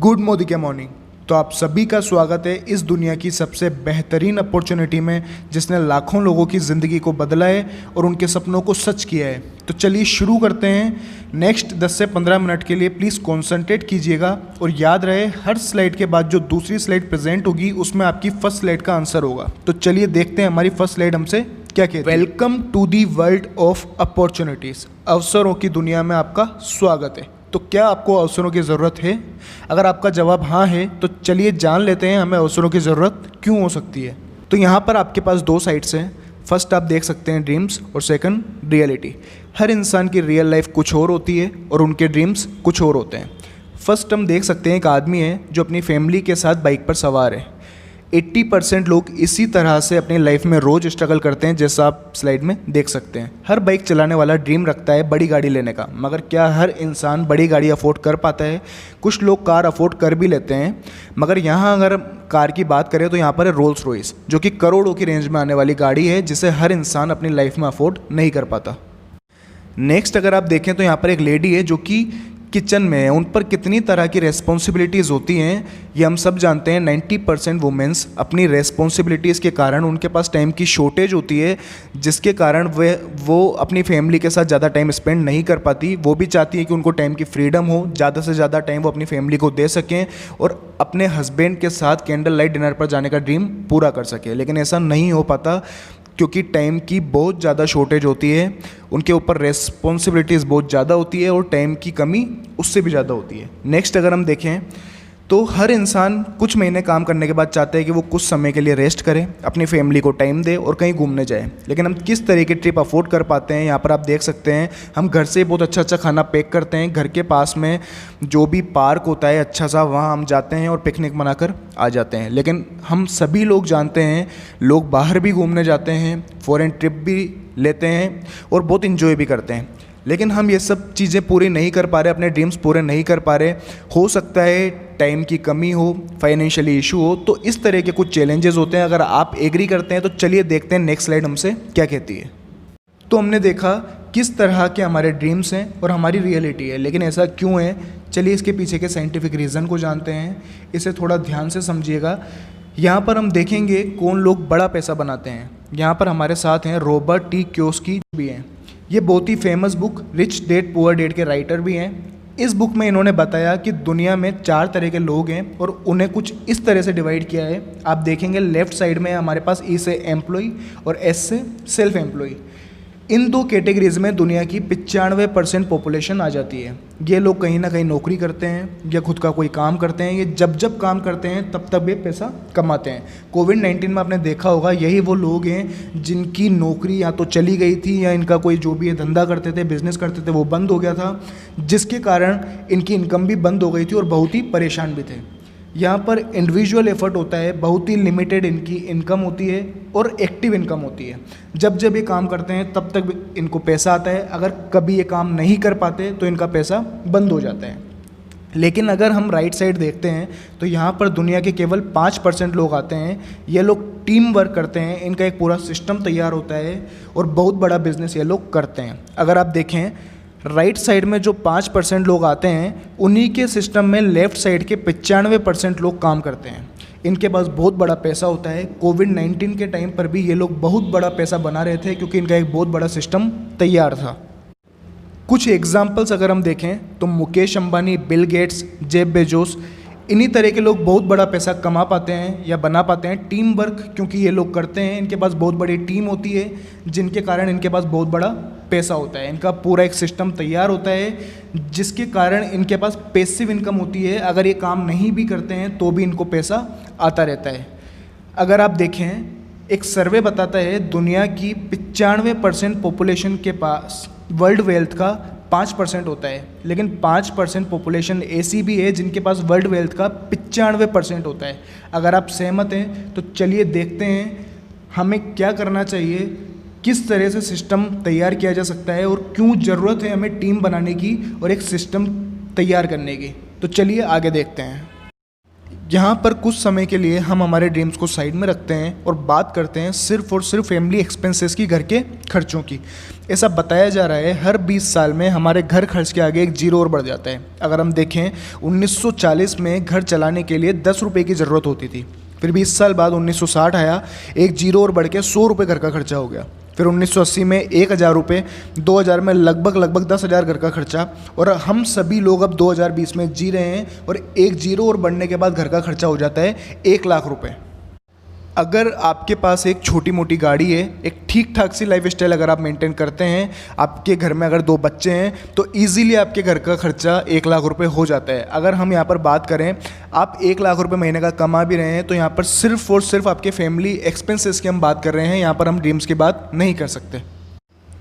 Good morning. तो आप सभी का स्वागत है इस दुनिया की सबसे बेहतरीन अपॉर्चुनिटी में जिसने लाखों लोगों की ज़िंदगी को बदला है और उनके सपनों को सच किया है। तो चलिए शुरू करते हैं। नेक्स्ट 10 से 15 मिनट के लिए प्लीज़ कॉन्सेंट्रेट कीजिएगा और याद रहे हर स्लाइड के बाद जो दूसरी स्लाइड प्रेजेंट होगी उसमें आपकी फर्स्ट स्लाइड का आंसर होगा। तो चलिए देखते हैं हमारी फर्स्ट स्लाइड हमसे क्या कहती है। Welcome to the world of opportunities. अवसरों की दुनिया में आपका स्वागत है। तो क्या आपको अवसरों की ज़रूरत है? अगर आपका जवाब हाँ है तो चलिए जान लेते हैं हमें अवसरों की ज़रूरत क्यों हो सकती है। तो यहाँ पर आपके पास दो साइड्स हैं। फर्स्ट आप देख सकते हैं ड्रीम्स और सेकंड रियलिटी। हर इंसान की रियल लाइफ कुछ और होती है और उनके ड्रीम्स कुछ और होते हैं। फर्स्ट हम देख सकते हैं एक आदमी है जो अपनी फैमिली के साथ बाइक पर सवार है। 80% लोग इसी तरह से अपनी लाइफ में रोज़ स्ट्रगल करते हैं, जैसा आप स्लाइड में देख सकते हैं। हर बाइक चलाने वाला ड्रीम रखता है बड़ी गाड़ी लेने का, मगर क्या हर इंसान बड़ी गाड़ी अफोर्ड कर पाता है? कुछ लोग कार अफोर्ड कर भी लेते हैं, मगर यहाँ अगर कार की बात करें तो यहाँ पर है रोल्स रॉयस, जो कि करोड़ों की रेंज में आने वाली गाड़ी है, जिसे हर इंसान अपनी लाइफ में अफोर्ड नहीं कर पाता। नेक्स्ट अगर आप देखें तो यहाँ पर एक लेडी है जो कि किचन में है। उन पर कितनी तरह की रेस्पॉन्सिबिलिटीज़ होती हैं ये हम सब जानते हैं। 90% वुमेंस अपनी रेस्पॉन्सिबिलिटीज़ के कारण उनके पास टाइम की शॉर्टेज होती है, जिसके कारण वो अपनी फैमिली के साथ ज़्यादा टाइम स्पेंड नहीं कर पाती। वो भी चाहती है कि उनको टाइम की फ्रीडम हो, ज़्यादा से ज़्यादा टाइम वो अपनी फैमिली को दे सकें और अपने हस्बैंड के साथ कैंडल लाइट डिनर पर जाने का ड्रीम पूरा कर सके। लेकिन ऐसा नहीं हो पाता क्योंकि टाइम की बहुत ज़्यादा शॉर्टेज होती है, उनके ऊपर रेस्पॉन्सिबिलिटीज़ बहुत ज़्यादा होती है और टाइम की कमी उससे भी ज़्यादा होती है। नेक्स्ट अगर हम देखें तो हर इंसान कुछ महीने काम करने के बाद चाहता है कि वो कुछ समय के लिए रेस्ट करे, अपनी फैमिली को टाइम दे और कहीं घूमने जाए। लेकिन हम किस तरह की ट्रिप अफोर्ड कर पाते हैं? यहाँ पर आप देख सकते हैं हम घर से बहुत अच्छा खाना पैक करते हैं। घर के पास में जो भी पार्क होता है अच्छा सा, वहाँ हम जाते हैं और पिकनिक मनाकर आ जाते हैं। लेकिन हम सभी लोग जानते हैं लोग बाहर भी घूमने जाते हैं, फॉरेन ट्रिप भी लेते हैं और बहुत इन्जॉय भी करते हैं। लेकिन हम ये सब चीज़ें पूरी नहीं कर पा रहे, अपने ड्रीम्स पूरे नहीं कर पा रहे। हो सकता है टाइम की कमी हो, फाइनेंशियली इशू हो, तो इस तरह के कुछ चैलेंजेस होते हैं। अगर आप एग्री करते हैं तो चलिए देखते हैं नेक्स्ट स्लाइड हमसे क्या कहती है। तो हमने देखा किस तरह के हमारे ड्रीम्स हैं और हमारी रियलिटी है, लेकिन ऐसा क्यों है? चलिए इसके पीछे के साइंटिफिक रीज़न को जानते हैं। इसे थोड़ा ध्यान से समझिएगा। यहाँ पर हम देखेंगे कौन लोग बड़ा पैसा बनाते हैं। यहाँ पर हमारे साथ हैं रॉबर्ट टी कियोसाकी भी हैं। ये बहुत ही famous book Rich Dad Poor Dad के राइटर भी हैं। इस बुक में इन्होंने बताया कि दुनिया में 4 तरह के लोग हैं और उन्हें कुछ इस तरह से डिवाइड किया है। आप देखेंगे लेफ्ट साइड में हमारे पास ई से एम्प्लॉय और एस से सेल्फ एम्प्लॉय। इन दो कैटेगरीज में दुनिया की 95% पॉपुलेशन आ जाती है। ये लोग कहीं ना कहीं नौकरी करते हैं या खुद का कोई काम करते हैं। ये जब काम करते हैं तब ये पैसा कमाते हैं। कोविड-19 में आपने देखा होगा यही वो लोग हैं जिनकी नौकरी या तो चली गई थी या इनका कोई जो भी धंधा करते थे, बिजनेस करते थे, वो बंद हो गया था, जिसके कारण इनकी इनकम भी बंद हो गई थी और बहुत ही परेशान भी थे। यहाँ पर इंडिविजुअल एफर्ट होता है, बहुत ही लिमिटेड इनकी इनकम होती है और एक्टिव इनकम होती है। जब ये काम करते हैं तब तक इनको पैसा आता है। अगर कभी ये काम नहीं कर पाते तो इनका पैसा बंद हो जाता है। लेकिन अगर हम राइट साइड देखते हैं तो यहाँ पर दुनिया के केवल 5% लोग आते हैं। ये लोग टीम वर्क करते हैं, इनका एक पूरा सिस्टम तैयार होता है और बहुत बड़ा बिजनेस ये लोग करते हैं। अगर आप देखें राइट साइड में जो 5% लोग आते हैं, उन्हीं के सिस्टम में लेफ़्ट साइड के 95% लोग काम करते हैं। इनके पास बहुत बड़ा पैसा होता है। कोविड-19 के टाइम पर भी ये लोग बहुत बड़ा पैसा बना रहे थे क्योंकि इनका एक बहुत बड़ा सिस्टम तैयार था। कुछ एग्जाम्पल्स अगर हम देखें तो Mukesh Ambani, Bill Gates, Jeff Bezos, इन्हीं तरह के लोग बहुत बड़ा पैसा कमा पाते हैं या बना पाते हैं। टीम वर्क क्योंकि ये लोग करते हैं, इनके पास बहुत बड़ी टीम होती है, जिनके कारण इनके पास बहुत बड़ा पैसा होता है। इनका पूरा एक सिस्टम तैयार होता है, जिसके कारण इनके पास पैसिव इनकम होती है। अगर ये काम नहीं भी करते हैं तो भी इनको पैसा आता रहता है। अगर आप देखें एक सर्वे बताता है दुनिया की 95% पॉपुलेशन के पास वर्ल्ड वेल्थ का 5% होता है, लेकिन 5% पॉपुलेशन ऐसी भी है जिनके पास वर्ल्ड वेल्थ का 95% होता है। अगर आप सहमत हैं तो चलिए देखते हैं हमें क्या करना चाहिए, किस तरह से सिस्टम तैयार किया जा सकता है और क्यों ज़रूरत है हमें टीम बनाने की और एक सिस्टम तैयार करने की। तो चलिए आगे देखते हैं। यहाँ पर कुछ समय के लिए हम हमारे ड्रीम्स को साइड में रखते हैं और बात करते हैं सिर्फ और सिर्फ फैमिली एक्सपेंसेस की, घर के खर्चों की। ऐसा बताया जा रहा है हर 20 साल में हमारे घर खर्च के आगे एक जीरो और बढ़ जाता है। अगर हम देखें 1940 में घर चलाने के लिए 10 रुपये की ज़रूरत होती थी, फिर 20 साल बाद 1960 आया, एक जीरो और बढ़ के 100 रुपये घर का खर्चा हो गया। फिर 1980 में 1000 रुपये, 2000 में लगभग 10,000 घर का खर्चा, और हम सभी लोग अब 2020 में जी रहे हैं और एक जीरो और बढ़ने के बाद घर का खर्चा हो जाता है 1 लाख रुपये। अगर आपके पास एक छोटी मोटी गाड़ी है, एक ठीक ठाक सी लाइफ स्टाइल अगर आप मेंटेन करते हैं, आपके घर में अगर 2 बच्चे हैं, तो इजीली आपके घर का खर्चा 1 लाख रुपए हो जाता है। अगर हम यहाँ पर बात करें, आप 1 लाख रुपए महीने का कमा भी रहे हैं, तो यहाँ पर सिर्फ और सिर्फ आपके फैमिली एक्सपेंसेस की हम बात कर रहे हैं, यहाँ पर हम ड्रीम्स की बात नहीं कर सकते।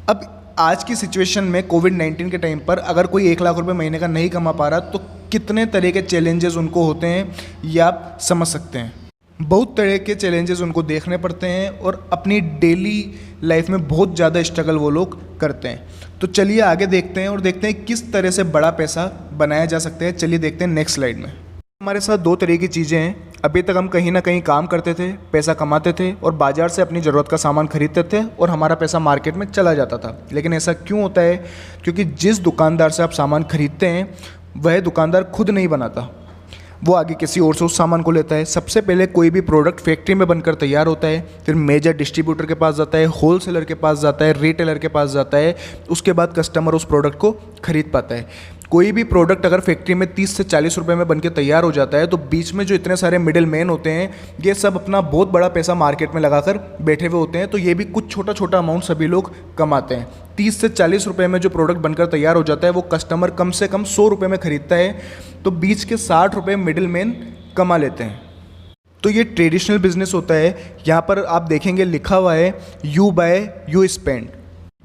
अब आज की सिचुएशन में कोविड-19 के टाइम पर अगर कोई 1 लाख रुपये महीने का नहीं कमा पा रहा, तो कितने तरह के चैलेंजेस उनको होते हैं ये आप समझ सकते हैं। बहुत तरह के चैलेंजेस उनको देखने पड़ते हैं और अपनी डेली लाइफ में बहुत ज़्यादा स्ट्रगल वो लोग करते हैं। तो चलिए आगे देखते हैं और देखते हैं किस तरह से बड़ा पैसा बनाया जा सकता है। चलिए देखते हैं नेक्स्ट स्लाइड में। हमारे साथ 2 तरह की चीज़ें हैं। अभी तक हम कहीं ना कहीं काम करते थे, पैसा कमाते थे और बाज़ार से अपनी ज़रूरत का सामान खरीदते थे और हमारा पैसा मार्केट में चला जाता था। लेकिन ऐसा क्यों होता है? क्योंकि जिस दुकानदार से आप सामान खरीदते हैं वह दुकानदार खुद नहीं बनाता, वो आगे किसी और से उस सामान को लेता है। सबसे पहले कोई भी प्रोडक्ट फैक्ट्री में बनकर तैयार होता है, फिर मेजर डिस्ट्रीब्यूटर के पास जाता है, होलसेलर के पास जाता है, रिटेलर के पास जाता है, उसके बाद कस्टमर उस प्रोडक्ट को खरीद पाता है। कोई भी प्रोडक्ट अगर फैक्ट्री में 30 से 40 रुपए में बनकर तैयार हो जाता है, तो बीच में जो इतने सारे मिडिल मैन होते हैं, ये सब अपना बहुत बड़ा पैसा मार्केट में लगाकर बैठे हुए होते हैं। तो ये भी कुछ छोटा छोटा अमाउंट सभी लोग कमाते हैं। 30 से 40 रुपए में जो प्रोडक्ट बनकर तैयार हो जाता है, वो कस्टमर कम से कम 100 रुपये में खरीदता है, तो बीच के 60 रुपये मिडिल मैन कमा लेते हैं। तो ये ट्रेडिशनल बिजनेस होता है। यहाँ पर आप देखेंगे लिखा हुआ है यू बाय यू स्पेंड।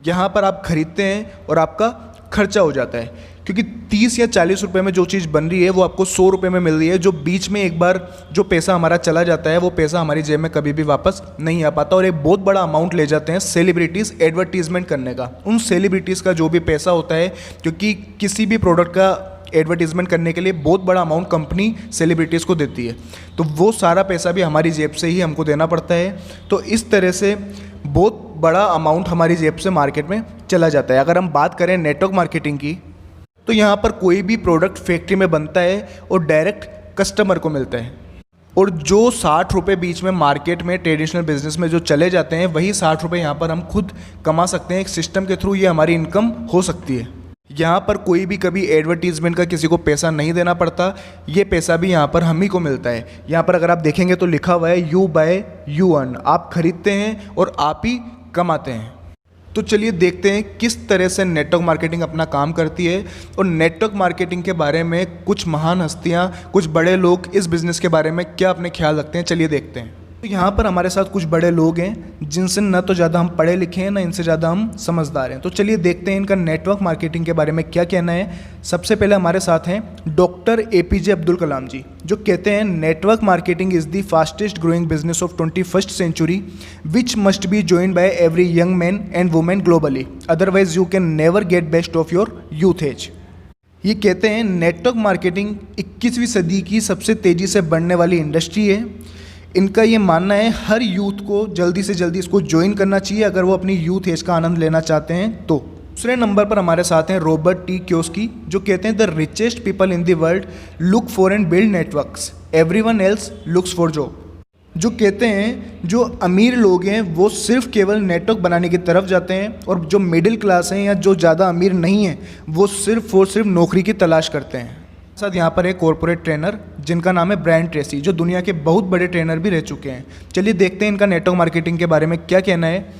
यहाँ पर आप खरीदते हैं और आपका खर्चा हो जाता है, क्योंकि 30 या 40 रुपए में जो चीज़ बन रही है वो आपको 100 रुपये में मिल रही है। जो बीच में एक बार जो पैसा हमारा चला जाता है, वो पैसा हमारी जेब में कभी भी वापस नहीं आ पाता। और एक बहुत बड़ा अमाउंट ले जाते हैं सेलिब्रिटीज़ एडवर्टीजमेंट करने का। उन सेलिब्रिटीज़ का जो भी पैसा होता है, क्योंकि किसी भी प्रोडक्ट का एडवर्टीजमेंट करने के लिए बहुत बड़ा अमाउंट कंपनी सेलिब्रिटीज़ को देती है, तो वो सारा पैसा भी हमारी जेब से ही हमको देना पड़ता है। तो इस तरह से बहुत बड़ा अमाउंट हमारी जेब से मार्केट में चला जाता है। अगर हम बात करें नेटवर्क मार्केटिंग की, तो यहाँ पर कोई भी प्रोडक्ट फैक्ट्री में बनता है और डायरेक्ट कस्टमर को मिलता है, और जो 60 रुपये बीच में मार्केट में ट्रेडिशनल बिजनेस में जो चले जाते हैं, वही 60 रुपये यहाँ पर हम खुद कमा सकते हैं। एक सिस्टम के थ्रू ये हमारी इनकम हो सकती है। यहाँ पर कोई भी कभी एडवर्टीजमेंट का किसी को पैसा नहीं देना पड़ता, ये पैसा भी यहाँ पर हम ही को मिलता है। यहाँ पर अगर आप देखेंगे तो लिखा हुआ है यू बाय यू अर्न। आप खरीदते हैं और आप ही कमाते हैं। तो चलिए देखते हैं किस तरह से नेटवर्क मार्केटिंग अपना काम करती है, और नेटवर्क मार्केटिंग के बारे में कुछ महान हस्तियाँ, कुछ बड़े लोग इस बिज़नेस के बारे में क्या अपने ख्याल रखते हैं। चलिए देखते हैं। तो यहाँ पर हमारे साथ कुछ बड़े लोग हैं जिनसे न तो ज़्यादा हम पढ़े लिखे हैं, न इनसे ज़्यादा हम समझदार हैं। तो चलिए देखते हैं इनका नेटवर्क मार्केटिंग के बारे में क्या कहना है। सबसे पहले हमारे साथ हैं डॉक्टर APJ अब्दुल कलाम जी, जो कहते हैं network marketing is the fastest growing business of 21st century which must be joined by every young man and women globally, otherwise you can never get best of your youth age. ये कहते हैं network marketing 21वीं सदी की सबसे तेज़ी से बढ़ने वाली इंडस्ट्री है। इनका ये मानना है हर यूथ को जल्दी से जल्दी इसको ज्वाइन करना चाहिए अगर वो अपनी यूथ एज का आनंद लेना चाहते हैं। तो दूसरे नंबर पर हमारे साथ हैं रॉबर्ट T. कियोस्की, जो कहते हैं the richest people in the world look for and build networks, everyone else looks for job. जो कहते हैं जो अमीर लोग हैं वो सिर्फ केवल नेटवर्क बनाने की तरफ जाते हैं, और जो मिडिल क्लास हैं या जो ज़्यादा अमीर नहीं हैं वो सिर्फ और सिर्फ नौकरी की तलाश करते हैं। साथ यहाँ पर एक कॉर्पोरेट ट्रेनर जिनका नाम है ब्रायन ट्रेसी, जो दुनिया के बहुत बड़े ट्रेनर भी रह चुके हैं। चलिए देखते हैं इनका नेटवर्क मार्केटिंग के बारे में क्या कहना है।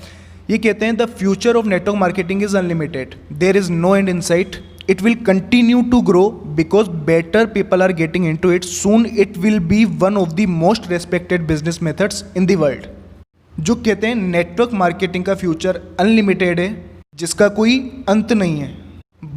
ये कहते हैं the future of network marketing is unlimited, there is no end in sight, it will continue to grow because better people are getting in to it, soon it will be one of the most respected business methods in the world. जो कहते हैं network marketing का future unlimited है, जिसका कोई अंत नहीं है।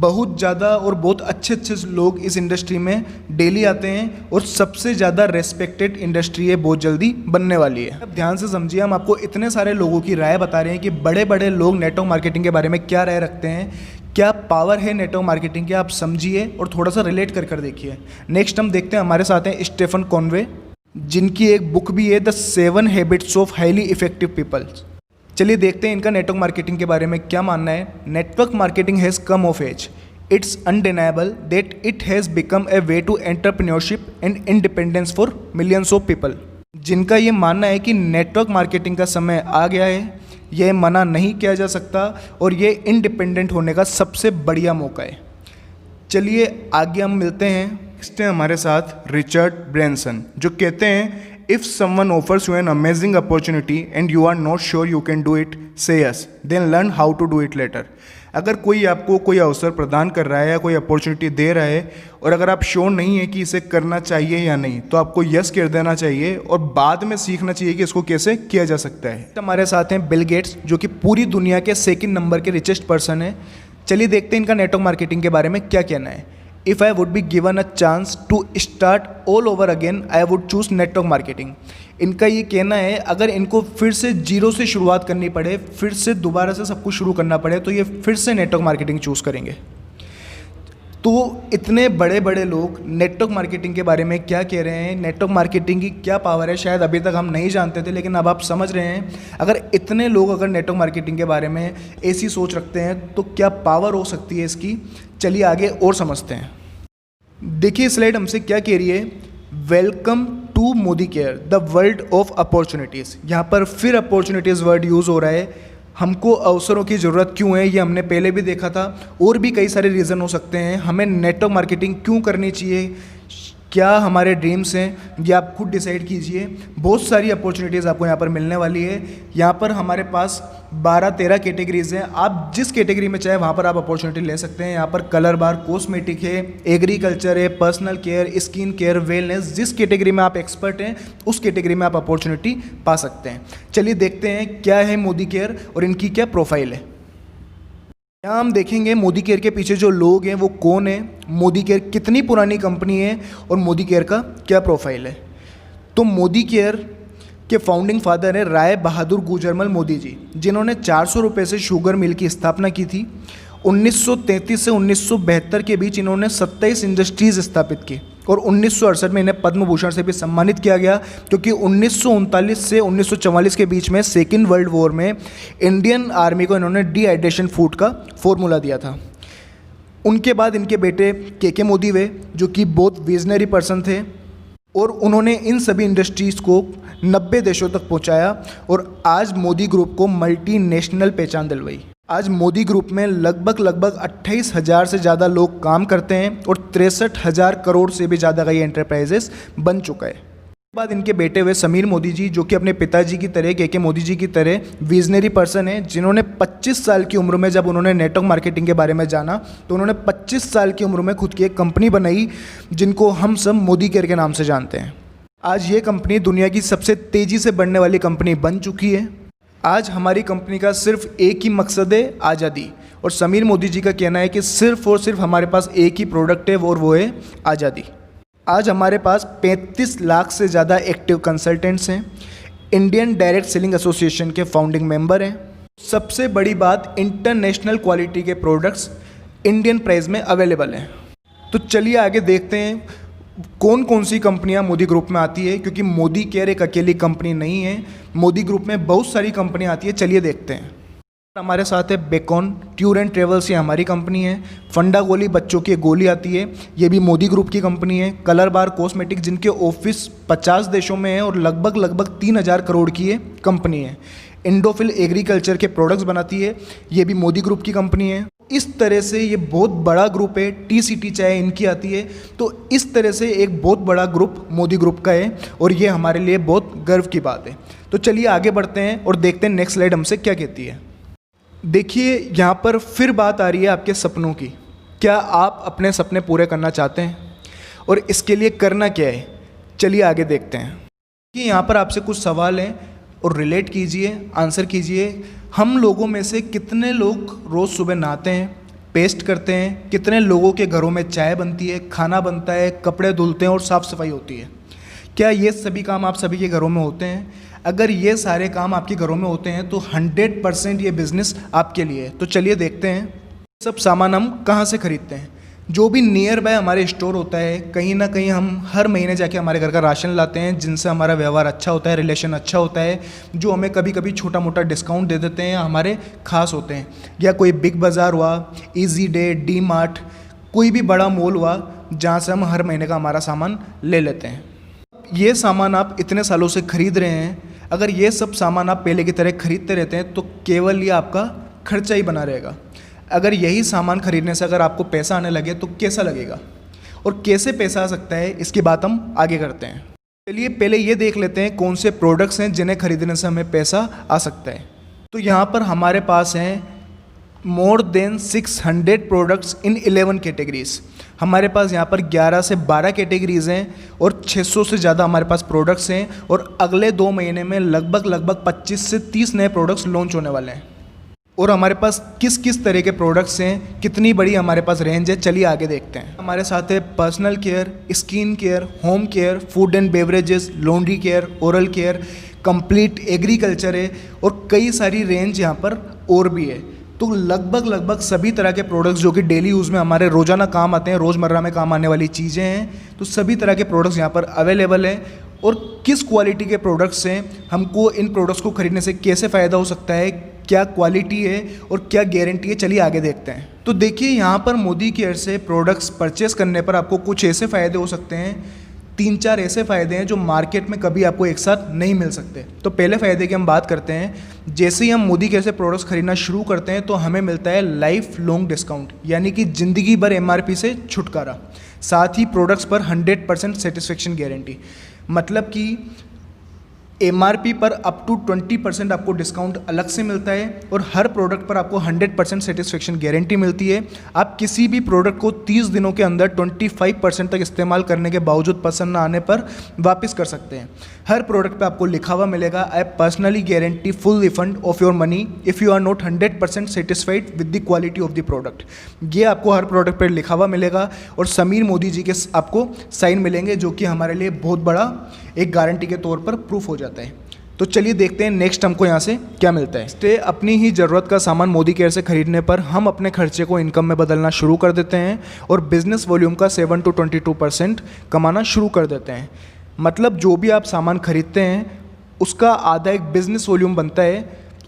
बहुत ज़्यादा और बहुत अच्छे अच्छे लोग इस इंडस्ट्री में डेली आते हैं और सबसे ज़्यादा रेस्पेक्टेड इंडस्ट्री है, बहुत जल्दी बनने वाली है। अब ध्यान से समझिए, हम आपको इतने सारे लोगों की राय बता रहे हैं कि बड़े बड़े लोग नेटवर्क मार्केटिंग के बारे में क्या राय रखते हैं, क्या पावर है नेटवर्क मार्केटिंग के, आप समझिए और थोड़ा सा रिलेट कर देखिए। नेक्स्ट हम देखते हैं, हमारे साथ हैं स्टीफन कॉनवे, जिनकी एक बुक भी है the 7 habits of highly effective people. चलिए देखते हैं इनका नेटवर्क मार्केटिंग के बारे में क्या मानना है। Network marketing has come of age, it's undeniable that it has become a way to entrepreneurship and independence for millions of people. जिनका ये मानना है कि नेटवर्क मार्केटिंग का समय आ गया है, यह मना नहीं किया जा सकता और ये इंडिपेंडेंट होने का सबसे बढ़िया मौका है। चलिए आगे हम मिलते हैं। नेक्स्ट है हमारे साथ रिचर्ड ब्रैंसन, जो कहते हैं if someone offers you an amazing opportunity and you are not sure you can do it, say yes, then learn how to do it later. अगर कोई आपको कोई अवसर प्रदान कर रहा है या कोई अपॉर्चुनिटी दे रहा है और अगर आप श्योर नहीं है कि इसे करना चाहिए या नहीं, तो आपको यस कर देना चाहिए और बाद में सीखना चाहिए कि इसको कैसे किया जा सकता है। हमारे साथ हैं बिल गेट्स, जो कि पूरी दुनिया के 2nd नंबर के रिचेस्ट पर्सन है। चलिए देखते हैं इनका नेटवर्क मार्केटिंग के बारे में क्या कहना है। If I would be given a chance to start all over again, I would choose network marketing. इनका ये कहना है अगर इनको फिर से जीरो से शुरुआत करनी पड़े, फिर से दोबारा से सब कुछ शुरू करना पड़े, तो ये फिर से नेटवर्क मार्केटिंग चूज़ करेंगे। तो इतने बड़े बड़े लोग नेटवर्क मार्केटिंग के बारे में क्या कह रहे हैं, नेटवर्क मार्केटिंग की क्या पावर है, शायद अभी तक हम नहीं जानते थे, लेकिन अब आप समझ रहे हैं। अगर इतने लोग अगर नेटवर्क मार्केटिंग के बारे में ऐसी सोच रखते हैं तो क्या पावर हो सकती है इसकी। चलिए आगे और समझते हैं। देखिए स्लाइड हमसे क्या कह रही है, welcome to Modicare the world of opportunities. यहाँ पर फिर अपॉर्चुनिटीज़ वर्ड यूज़ हो रहा है। हमको अवसरों की ज़रूरत क्यों है, ये हमने पहले भी देखा था। और भी कई सारे रीज़न हो सकते हैं हमें नेटवर्क मार्केटिंग क्यों करनी चाहिए, क्या हमारे ड्रीम्स हैं, ये आप खुद डिसाइड कीजिए। बहुत सारी अपॉर्चुनिटीज़ आपको यहाँ पर मिलने वाली है। यहाँ पर हमारे पास 12-13 कैटेगरीज़ हैं। आप जिस कैटेगरी में चाहे वहाँ पर आप अपॉर्चुनिटी ले सकते हैं। यहाँ पर कलर बार, कॉस्मेटिक है, एग्रीकल्चर है, personal care, skin care, wellness, जिस कैटेगरी में आप एक्सपर्ट हैं उस कैटेगरी में आप अपॉर्चुनिटी पा सकते हैं। चलिए देखते हैं क्या है मोदी केयर और इनकी क्या प्रोफाइल है। यहाँ हम देखेंगे मोदी केयर के पीछे जो लोग हैं वो कौन है, मोदी केयर कितनी पुरानी कंपनी है और मोदी केयर का क्या प्रोफाइल है। तो मोदी केयर के फाउंडिंग फादर है राय बहादुर गुजरमल मोदी जी, जिन्होंने 400 रुपये से शुगर मिल की स्थापना की थी। 1933 से 1972 के बीच इन्होंने 27 इंडस्ट्रीज़ स्थापित की और 1968 में इन्हें पद्म भूषण से भी सम्मानित किया गया, क्योंकि 1939 से 1944 के बीच में 2nd वर्ल्ड वॉर में इंडियन आर्मी को इन्होंने डिहाइड्रेशन फूड का फॉर्मूला दिया था। उनके बाद इनके बेटे के मोदी हुए, जो कि बहुत विजनरी पर्सन थे और उन्होंने इन सभी इंडस्ट्रीज़ को 90 देशों तक पहुंचाया और आज मोदी ग्रुप को मल्टीनेशनल पहचान दिलवाई। आज मोदी ग्रुप में लगभग 28,000 से ज़्यादा लोग काम करते हैं और 63,000 करोड़ से भी ज़्यादा का ये एंटरप्राइजेस बन चुका है। उसके बाद इनके बेटे हुए समीर मोदी जी, जो कि अपने पिताजी की तरह के मोदी जी की तरह विजनरी पर्सन है, जिन्होंने 25 साल की उम्र में जब उन्होंने नेटवर्क मार्केटिंग के बारे में जाना तो उन्होंने 25 साल की उम्र में खुद की एक कंपनी बनाई, जिनको हम सब मोदी केयर के नाम से जानते हैं। आज ये कंपनी दुनिया की सबसे तेज़ी से बढ़ने वाली कंपनी बन चुकी है। आज हमारी कंपनी का सिर्फ एक ही मकसद है, आज़ादी। और समीर मोदी जी का कहना है कि सिर्फ और सिर्फ हमारे पास एक ही प्रोडक्ट है और वो है आज़ादी। आज हमारे पास 35 लाख से ज़्यादा एक्टिव कंसल्टेंट्स हैं। इंडियन डायरेक्ट सेलिंग एसोसिएशन के फाउंडिंग मेंबर हैं। सबसे बड़ी बात, इंटरनेशनल क्वालिटी के प्रोडक्ट्स इंडियन प्राइस में अवेलेबल हैं। तो चलिए आगे देखते हैं कौन कौन सी कंपनियां मोदी ग्रुप में आती है, क्योंकि मोदी केयर एक अकेली कंपनी नहीं है, मोदी ग्रुप में बहुत सारी कंपनियां आती है। चलिए देखते हैं। हमारे साथ है बेकॉन टूर एंड ट्रेवल्स, ये हमारी कंपनी है। फंडा गोली, बच्चों की गोली आती है, ये भी मोदी ग्रुप की कंपनी है। कलर बार कॉस्मेटिक, जिनके ऑफिस 50 देशों में है और लगभग 3,000 करोड़ की ये कंपनी है। इंडोफिल एग्रीकल्चर के प्रोडक्ट्स बनाती है, ये भी मोदी ग्रुप की कंपनी है। इस तरह से ये बहुत बड़ा ग्रुप है। टी चाय इनकी आती है। तो इस तरह से एक बहुत बड़ा ग्रुप मोदी ग्रुप का है और ये हमारे लिए बहुत गर्व की बात है। तो चलिए आगे बढ़ते हैं और देखते हैं नेक्स्ट स्लाइड हमसे क्या कहती है। देखिए यहाँ पर फिर बात आ रही है आपके सपनों की। क्या आप अपने सपने पूरे करना चाहते हैं और इसके लिए करना क्या है, चलिए आगे देखते हैं। कि यहाँ पर आपसे कुछ सवाल हैं और रिलेट कीजिए, आंसर कीजिए। हम लोगों में से कितने लोग रोज़ सुबह नहाते हैं, पेस्ट करते हैं, कितने लोगों के घरों में चाय बनती है, खाना बनता है, कपड़े धुलते हैं और साफ़ सफाई होती है। क्या ये सभी काम आप सभी के घरों में होते हैं? अगर ये सारे काम आपके घरों में होते हैं तो 100% ये बिज़नेस आपके लिए है। तो चलिए देखते हैं सब सामान हम कहाँ से खरीदते हैं। जो भी नियर बाय हमारे स्टोर होता है, कहीं ना कहीं हम हर महीने जाके हमारे घर का राशन लाते हैं, जिनसे हमारा व्यवहार अच्छा होता है, रिलेशन अच्छा होता है, जो हमें कभी कभी छोटा मोटा डिस्काउंट दे देते हैं, हमारे खास होते हैं। या कोई बिग बाज़ार हुआ, इजी डे, डी मार्ट, कोई भी बड़ा मॉल हुआ जहाँ से हम हर महीने का हमारा सामान ले लेते हैं। ये सामान आप इतने सालों से खरीद रहे हैं, अगर ये सब सामान आप पहले की तरह खरीदते रहते हैं तो केवल ये आपका खर्चा ही बना रहेगा। अगर यही सामान खरीदने से अगर आपको पैसा आने लगे तो कैसा लगेगा, और कैसे पैसा आ सकता है, इसकी बात हम आगे करते हैं। चलिए पहले ये देख लेते हैं कौन से प्रोडक्ट्स हैं जिन्हें खरीदने से हमें पैसा आ सकता है। तो यहाँ पर हमारे पास हैं more than 600 products in 11 categories. हमारे पास यहाँ पर 11 से 12 कैटेगरीज हैं और 600 से ज़्यादा हमारे पास प्रोडक्ट्स हैं, और अगले 2 महीने में लगभग 25 से 30 नए प्रोडक्ट्स लॉन्च होने वाले हैं। और हमारे पास किस किस तरह के प्रोडक्ट्स हैं, कितनी बड़ी हमारे पास रेंज है, चलिए आगे देखते हैं। हमारे साथ है personal care, skin care, home care, food and beverages, laundry care, oral care, complete agriculture है, और कई सारी रेंज यहाँ पर और भी है। तो लगभग सभी तरह के प्रोडक्ट्स जो कि डेली यूज़ में हमारे रोज़ाना काम आते हैं, रोज़मर्रा में काम आने वाली चीज़ें हैं, तो सभी तरह के प्रोडक्ट्स यहाँ पर अवेलेबल हैं। और किस क्वालिटी के प्रोडक्ट्स हैं, हमको इन प्रोडक्ट्स को खरीदने से कैसे फ़ायदा हो सकता है, क्या क्वालिटी है और क्या गारंटी है, चलिए आगे देखते हैं। तो देखिए यहाँ पर मोदी केयर से प्रोडक्ट्स परचेस करने पर आपको कुछ ऐसे फ़ायदे हो सकते हैं, 3-4 ऐसे फ़ायदे हैं जो मार्केट में कभी आपको एक साथ नहीं मिल सकते। तो पहले फ़ायदे की हम बात करते हैं। जैसे ही हम मोदी केयर से प्रोडक्ट्स खरीदना शुरू करते हैं तो हमें मिलता है लाइफ लॉन्ग डिस्काउंट, यानी कि ज़िंदगी भर MRP से छुटकारा। साथ ही प्रोडक्ट्स पर 100% सेटिस्फेक्शन गारंटी, मतलब कि MRP पर अप टू 20% आपको डिस्काउंट अलग से मिलता है, और हर प्रोडक्ट पर आपको 100% सेटिस्फेक्शन गारंटी मिलती है। आप किसी भी प्रोडक्ट को 30 दिनों के अंदर 25% तक इस्तेमाल करने के बावजूद पसंद ना आने पर वापस कर सकते हैं। हर प्रोडक्ट पे आपको लिखा हुआ मिलेगा, I personally guarantee full refund of your money if you are not 100% satisfied with the quality of the product. ये आपको हर प्रोडक्ट पर लिखा हुआ मिलेगा, और समीर मोदी जी के आपको साइन मिलेंगे, जो कि हमारे लिए बहुत बड़ा एक गारंटी के तौर पर प्रूफ हो जाता है। तो चलिए देखते हैं नेक्स्ट हमको यहाँ से क्या मिलता है। नेक्स्ट, अपनी ही ज़रूरत का सामान मोदी केयर से खरीदने पर हम अपने खर्चे को इनकम में बदलना शुरू कर देते हैं, और बिजनेस वॉल्यूम का 7 to 22% कमाना शुरू कर देते हैं। मतलब जो भी आप सामान खरीदते हैं उसका आधा एक बिजनेस वॉल्यूम बनता है,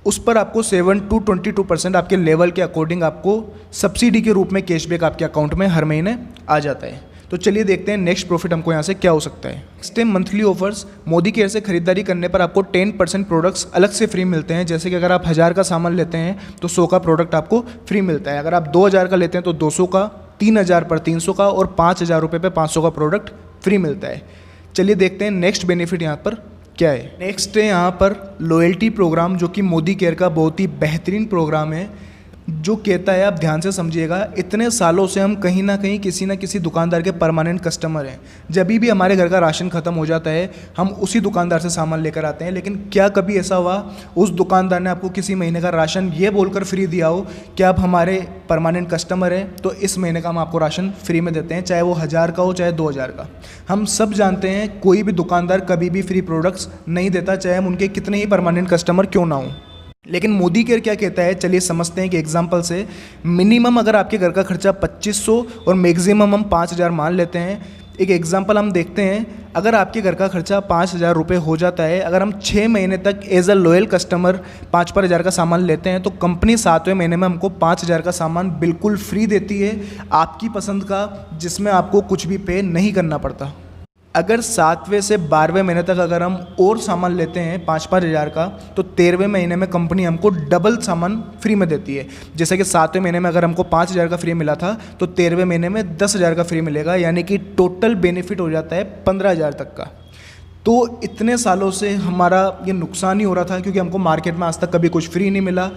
उस पर आपको 7 to 22% आपके लेवल के अकॉर्डिंग आपको सब्सिडी के रूप में कैशबैक आपके अकाउंट में हर महीने आ जाता है। तो चलिए देखते हैं नेक्स्ट प्रॉफिट हमको यहाँ से क्या हो सकता है। नेक्स्ट है मंथली ऑफर्स। मोदी केयर से खरीदारी करने पर आपको 10% प्रोडक्ट्स अलग से फ्री मिलते हैं। जैसे कि अगर आप 1000 का सामान लेते हैं तो 100 का प्रोडक्ट आपको फ्री मिलता है। अगर आप 2000 का लेते हैं तो 200 का, 3000 पर 300 का, और 5000 रुपये पर 500 का प्रोडक्ट फ्री मिलता है। चलिए देखते हैं नेक्स्ट बेनिफिट यहाँ पर क्या है। नेक्स्ट है यहाँ पर लॉयल्टी प्रोग्राम, जो कि मोदी केयर का बहुत ही बेहतरीन प्रोग्राम है, जो कहता है, आप ध्यान से समझिएगा, इतने सालों से हम कहीं ना कहीं किसी न किसी दुकानदार के परमानेंट कस्टमर हैं। जब भी हमारे घर का राशन ख़त्म हो जाता है हम उसी दुकानदार से सामान लेकर आते हैं। लेकिन क्या कभी ऐसा हुआ उस दुकानदार ने आपको किसी महीने का राशन ये बोलकर फ्री दिया हो कि आप हमारे परमानेंट कस्टमर हैं तो इस महीने का हम आपको राशन फ्री में देते हैं, चाहे वो 1000 का हो चाहे 2000 का। हम सब जानते हैं कोई भी दुकानदार कभी भी फ्री प्रोडक्ट्स नहीं देता, चाहे हम उनके कितने ही परमानेंट कस्टमर क्यों ना हों। लेकिन मोदी केयर क्या कहता है, चलिए समझते हैं कि एग्जांपल से मिनिमम अगर आपके घर का खर्चा 2500 और मैक्सिमम हम 5000 मान लेते हैं। एक एग्जांपल हम देखते हैं, अगर आपके घर का खर्चा 5000 रुपये हो जाता है, अगर हम 6 महीने तक एज अ लॉयल कस्टमर 5-5 हज़ार का सामान लेते हैं तो कंपनी 7वें महीने में हमको 5000 का सामान बिल्कुल फ्री देती है, आपकी पसंद का, जिसमें आपको कुछ भी पे नहीं करना पड़ता। अगर 7वें से 12वें महीने तक अगर हम और सामान लेते हैं 5-5 हज़ार का तो 13वें महीने में कंपनी हमको डबल सामान फ्री में देती है। जैसे कि 7वें महीने में अगर हमको 5000 का फ्री मिला था तो 13वें महीने में 10,000 का फ्री मिलेगा, यानी कि टोटल बेनिफिट हो जाता है 15,000 तक का। तो इतने सालों से हमारा ये नुकसान ही हो रहा था क्योंकि हमको मार्केट में आज तक कभी कुछ फ्री नहीं मिला।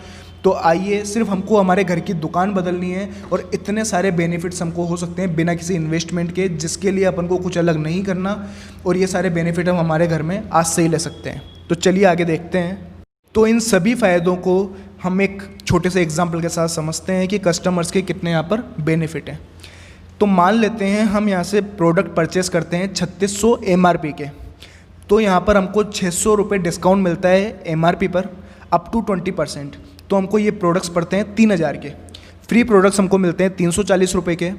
तो आइए, सिर्फ हमको हमारे घर की दुकान बदलनी है और इतने सारे बेनिफिट्स हमको हो सकते हैं बिना किसी इन्वेस्टमेंट के, जिसके लिए अपन को कुछ अलग नहीं करना, और ये सारे बेनिफिट हम हमारे घर में आज से ही ले सकते हैं। तो चलिए आगे देखते हैं। तो इन सभी फ़ायदों को हम एक छोटे से एग्जाम्पल के साथ समझते हैं कि कस्टमर्स के कितने यहाँ पर बेनिफिट हैं। तो मान लेते हैं हम यहाँ से प्रोडक्ट परचेस करते हैं 3600 MRP के, तो यहाँ पर हमको 600 रुपये डिस्काउंट मिलता है MRP पर अप टू 20%। तो हमको ये प्रोडक्ट्स पड़ते हैं 3000 के। फ्री प्रोडक्ट्स हमको मिलते हैं 340 रुपये के।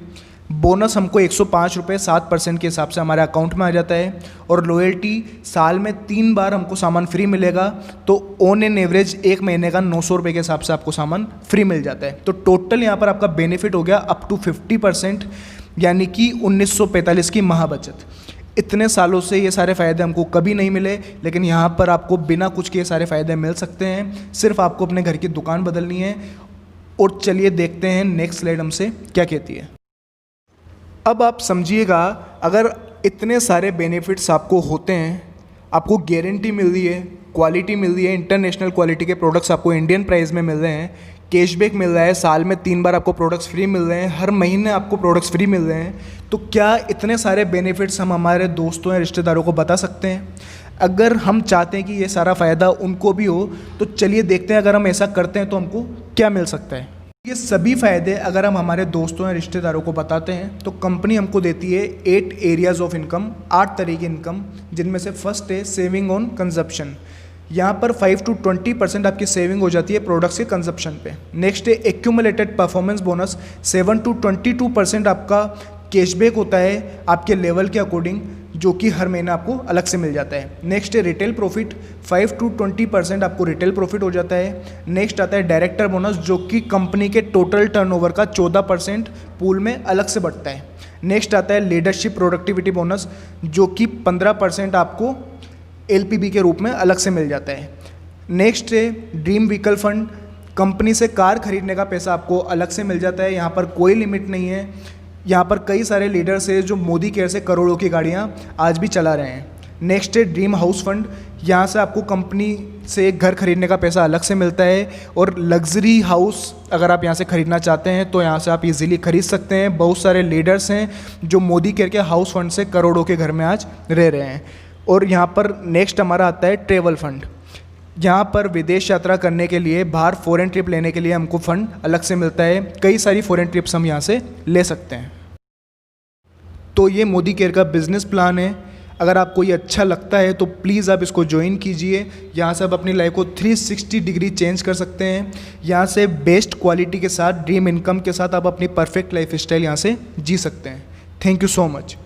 बोनस हमको 105 रुपये 7% के हिसाब से हमारे अकाउंट में आ जाता है। और लॉयल्टी साल में 3 बार हमको सामान फ्री मिलेगा, तो ऑन एन एवरेज 1 महीने का 900 रुपये के हिसाब से आपको सामान फ्री मिल जाता है। तो टोटल यहाँ पर आपका बेनिफिट हो गया अप टू 50%, यानी कि 1945 की महाबचत। इतने सालों से ये सारे फ़ायदे हमको कभी नहीं मिले, लेकिन यहाँ पर आपको बिना कुछ के सारे फ़ायदे मिल सकते हैं। सिर्फ आपको अपने घर की दुकान बदलनी है। और चलिए देखते हैं नेक्स्ट स्लाइड हमसे क्या कहती है। अब आप समझिएगा, अगर इतने सारे बेनिफिट्स आपको होते हैं, आपको गारंटी मिल रही है, क्वालिटी मिल रही है, इंटरनेशनल क्वालिटी के प्रोडक्ट्स आपको इंडियन प्राइस में मिल रहे हैं, कैशबैक मिल रहा है, साल में 3 बार आपको प्रोडक्ट्स फ्री मिल रहे हैं, हर महीने आपको प्रोडक्ट्स फ्री मिल रहे हैं, तो क्या इतने सारे बेनिफिट्स हम हमारे दोस्तों या रिश्तेदारों को बता सकते हैं? अगर हम चाहते हैं कि ये सारा फ़ायदा उनको भी हो, तो चलिए देखते हैं अगर हम ऐसा करते हैं तो हमको क्या मिल सकता है। ये सभी फ़ायदे अगर हम हमारे दोस्तों या रिश्तेदारों को बताते हैं तो कंपनी हमको देती है 8 एरियाज़ ऑफ इनकम, 8 तरह की इनकम, जिनमें से फर्स्ट है सेविंग ऑन कंजप्शन। यहाँ पर 5 to 20% आपकी सेविंग हो जाती है प्रोडक्ट्स के कंजप्शन पे। नेक्स्ट है एक्यूमुलेटेड परफॉर्मेंस बोनस, 7 to 22% आपका कैशबैक होता है आपके लेवल के अकॉर्डिंग, जो कि हर महीना आपको अलग से मिल जाता है। नेक्स्ट है रिटेल प्रॉफिट, 5 to 20% आपको रिटेल प्रॉफिट हो जाता है। नेक्स्ट आता है डायरेक्टर बोनस, जो कि कंपनी के टोटल टर्नओवर का 14% पूल में अलग से बढ़ता है। नेक्स्ट आता है लीडरशिप प्रोडक्टिविटी बोनस, जो कि 15% आपको LPB के रूप में अलग से मिल जाता है। नेक्स्ट है ड्रीम व्हीकल फंड, कंपनी से कार खरीदने का पैसा आपको अलग से मिल जाता है। यहाँ पर कोई लिमिट नहीं है। यहाँ पर कई सारे लीडर्स हैं जो मोदी केयर से करोड़ों की गाड़ियाँ आज भी चला रहे हैं। नेक्स्ट है ड्रीम हाउस फंड, यहाँ से आपको कंपनी से एक घर खरीदने का पैसा अलग से मिलता है। और लग्जरी हाउस अगर आप यहाँ से ख़रीदना चाहते हैं तो यहाँ से आप इजीली खरीद सकते हैं। बहुत सारे लीडर्स हैं जो मोदी केयर के हाउस फंड से करोड़ों के घर में आज रह रहे हैं। और यहाँ पर नेक्स्ट हमारा आता है ट्रेवल फंड, यहाँ पर विदेश यात्रा करने के लिए, बाहर फॉरेन ट्रिप लेने के लिए हमको फ़ंड अलग से मिलता है। कई सारी फॉरेन ट्रिप्स हम यहाँ से ले सकते हैं। तो ये मोदी केयर का बिज़नेस प्लान है। अगर आपको ये अच्छा लगता है तो प्लीज़ आप इसको ज्वाइन कीजिए। यहाँ से आप अपनी लाइफ को 360 डिग्री चेंज कर सकते हैं। यहाँ से बेस्ट क्वालिटी के साथ, ड्रीम इनकम के साथ आप अपनी परफेक्ट लाइफ स्टाइल यहाँ से जी सकते हैं। Thank you so much.